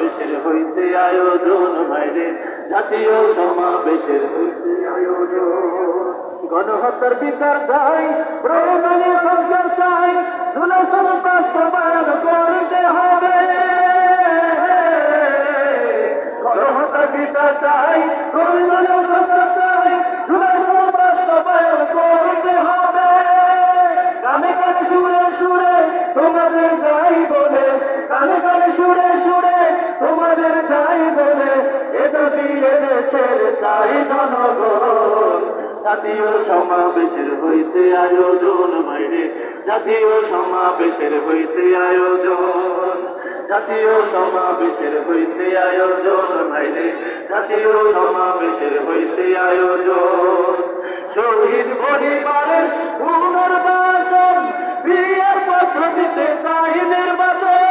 সমাবেশের হইতে আয়োজন ভাইরে, জাতীয় সমাবেশের হইতে আয়োজন। গণহত্যার বিচার চাই, প্রয়োজনে সংস্কার চাই, জুলাই সনদ বাস্তবায়ন করতে হবে। গণহত্যার বিচার চাই, প্রয়োজনে সংস্কার চাই, জুলাই সনদ বাস্তবায়ন করতে হবে। কানে কানে সুরে সুরে তোমাদের যাই বলে, কানে কানে সুরে সুরে তোমাদের যাই বলে, এ দাবি এদেশের চাই জনগণ। জাতীয় সমাবেশের হইতে আয়োজন ভাইরে, জাতীয় সমাবেশের হইতে আয়োজন। জাতীয় সমাবেশের হইতে আয়োজন ভাইরে, জাতীয় সমাবেশের হইতে আয়োজন। শহীদ পরিবারের পুনর্বাসন, বিয়ের পদ্ধতিতে চাই নির্বাচন।